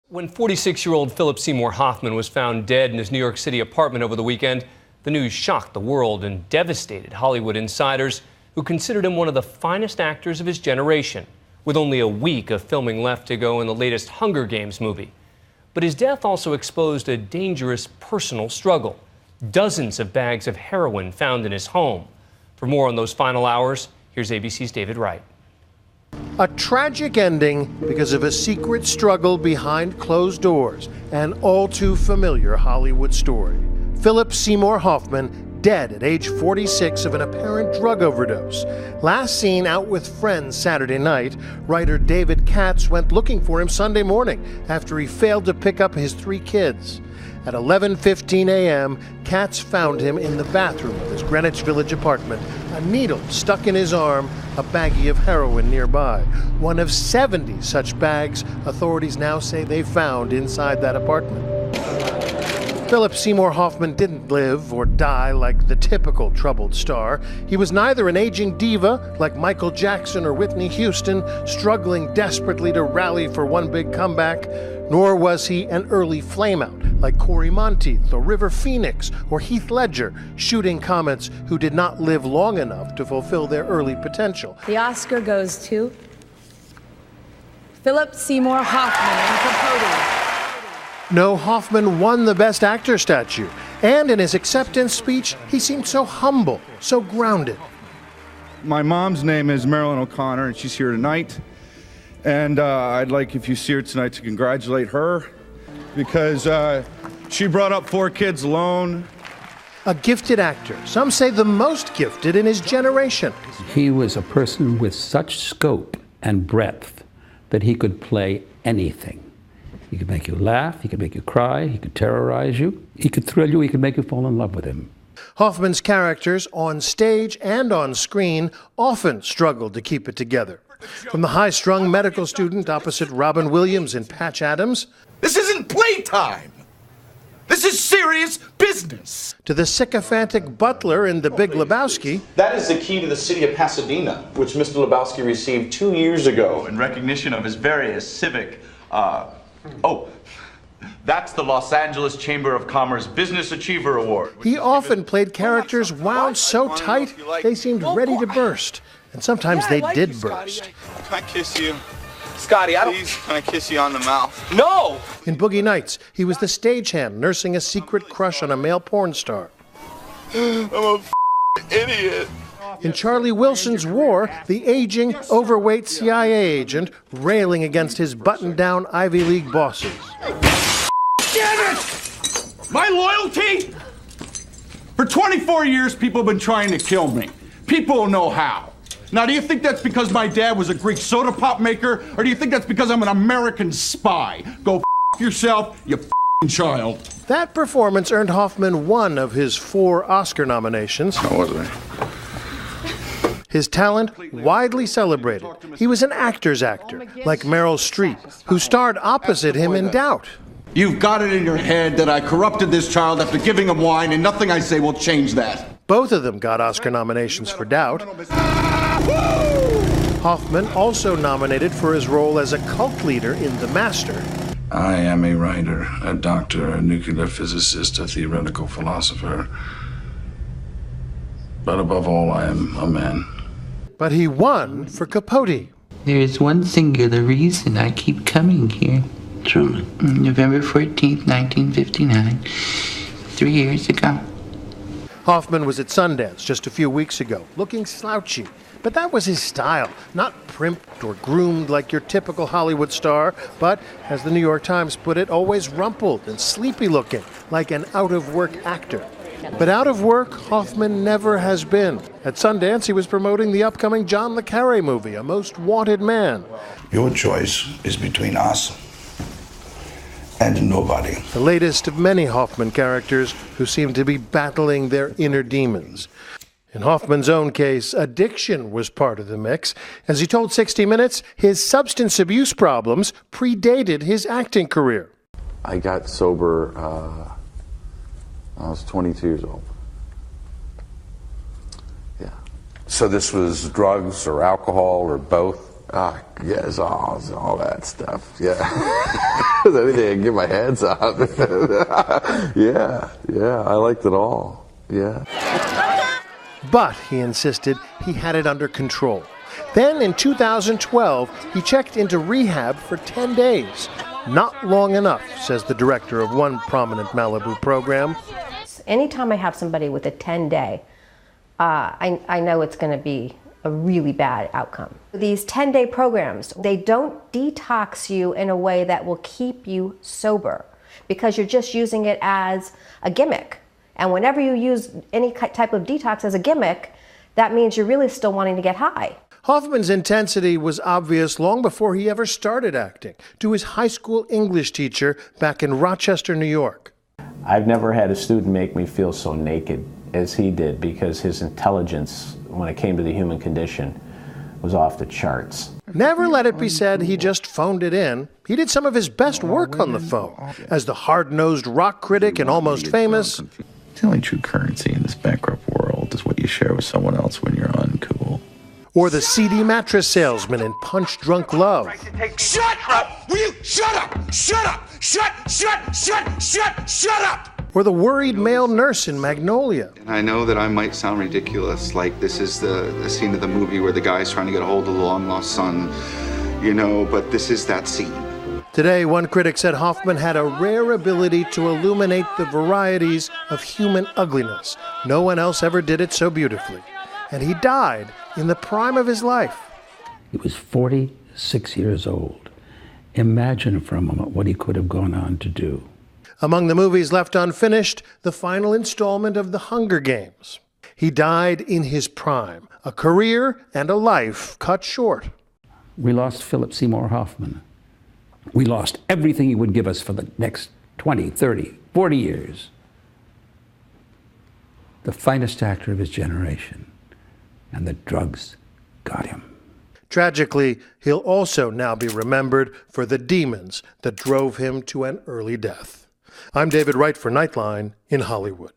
When 46-year-old Philip Seymour Hoffman was found dead in his New York City apartment over the weekend, the news shocked the world and devastated Hollywood insiders who considered him one of the finest actors of his generation, with only a week of filming left to go in the latest Hunger Games movie. But his death also exposed a dangerous personal struggle. Dozens of bags of heroin found in his home. For more on those final hours, here's ABC's David Wright. A tragic ending because of a secret struggle behind closed doors, an all too familiar Hollywood story. Philip Seymour Hoffman, dead at age 46 of an apparent drug overdose. Last seen out with friends Saturday night, writer David Katz went looking for him Sunday morning after he failed to pick up his 3 kids. At 11:15 a.m., Katz found him in the bathroom of his Greenwich Village apartment, a needle stuck in his arm, a baggie of heroin nearby. One of 70 such bags authorities now say they found inside that apartment. Philip Seymour Hoffman didn't live or die like the typical troubled star. He was neither an aging diva like Michael Jackson or Whitney Houston, struggling desperately to rally for one big comeback, nor was he an early flameout like Corey Monteith or River Phoenix or Heath Ledger, shooting comets who did not live long enough to fulfill their early potential. The Oscar goes to Philip Seymour Hoffman and Capote. No, Hoffman won the Best Actor statue, and in his acceptance speech, he seemed so humble, so grounded. My mom's name is Marilyn O'Connor, and she's here tonight. And I'd like, if you see her tonight, to congratulate her, because she brought up 4 kids alone. A gifted actor, some say the most gifted in his generation. He was a person with such scope and breadth that he could play anything. He could make you laugh, he could make you cry, he could terrorize you, he could thrill you, he could make you fall in love with him. Hoffman's characters, on stage and on screen, often struggled to keep it together. From the high-strung medical student opposite Robin Williams in Patch Adams, this isn't playtime. This is serious business. To the sycophantic butler in The Big Lebowski. That is the key to the city of Pasadena, which Mr. Lebowski received 2 years ago in recognition of his various civic, that's the Los Angeles Chamber of Commerce Business Achiever Award. He often played characters wound so tight they seemed ready to burst. And sometimes they did burst. Can I kiss you? Scotty, Please, can I kiss you on the mouth? No! In Boogie Nights, he was the stagehand nursing a secret crush on a male porn star. I'm a idiot. In Charlie Wilson's War, the aging, overweight CIA agent railing against his button-down Ivy League bosses. Damn it! My loyalty? For 24 years, people have been trying to kill me. People know how. Now, do you think that's because my dad was a Greek soda pop maker, or do you think that's because I'm an American spy? Go f yourself, you f***ing child. That performance earned Hoffman 1 of his 4 Oscar nominations. How was I? His talent widely celebrated. He was an actor's actor, like Meryl Streep, who starred opposite him in Doubt. You've got it in your head that I corrupted this child after giving him wine, and nothing I say will change that. Both of them got Oscar nominations for Doubt. Hoffman also nominated for his role as a cult leader in The Master. I am a writer, a doctor, a nuclear physicist, a theoretical philosopher. But above all, I am a man. But he won for Capote. There is one singular reason I keep coming here. Truman. November 14th, 1959, 3 years ago. Hoffman was at Sundance just a few weeks ago, looking slouchy. But that was his style, not primped or groomed like your typical Hollywood star, but, as the New York Times put it, always rumpled and sleepy looking, like an out-of-work actor. But out of work, Hoffman never has been. At Sundance, he was promoting the upcoming John le Carré movie, A Most Wanted Man. Your choice is between us and nobody. The latest of many Hoffman characters who seem to be battling their inner demons. In Hoffman's own case, addiction was part of the mix. As he told 60 Minutes, his substance abuse problems predated his acting career. I got sober I was 22 years old. Yeah. So this was drugs or alcohol or both? Yes, all that stuff, yeah. There's anything I can get my hands on. Yeah, I liked it all. Yeah. But, he insisted, he had it under control. Then in 2012, he checked into rehab for 10 days. Not long enough, says the director of one prominent Malibu program. Anytime I have somebody with a 10-day, I know it's going to be a really bad outcome. These 10-day programs, they don't detox you in a way that will keep you sober because you're just using it as a gimmick. And whenever you use any type of detox as a gimmick, that means you're really still wanting to get high. Hoffman's intensity was obvious long before he ever started acting, to his high school English teacher back in Rochester, New York. I've never had a student make me feel so naked as he did, because his intelligence, when it came to the human condition, was off the charts. Never let it be said he just phoned it in. He did some of his best work on the phone. As the hard-nosed rock critic and Almost Famous, the only true currency in this bankrupt world is what you share with someone else when you're uncool. or the CD mattress salesman in Punch Drunk Love. Shut up! Will you shut up? Shut up! Shut up! Or the worried male nurse in Magnolia. And I know that I might sound ridiculous, like this is the scene of the movie where the guy's trying to get a hold of the long-lost son, you know, but this is that scene. Today, one critic said Hoffman had a rare ability to illuminate the varieties of human ugliness. No one else ever did it so beautifully. And he died in the prime of his life. He was 46 years old. Imagine for a moment what he could have gone on to do. Among the movies left unfinished, the final installment of The Hunger Games. He died in his prime, a career and a life cut short. We lost Philip Seymour Hoffman. We lost everything he would give us for the next 20, 30, 40 years. The finest actor of his generation. And the drugs got him. Tragically, he'll also now be remembered for the demons that drove him to an early death. I'm David Wright for Nightline in Hollywood.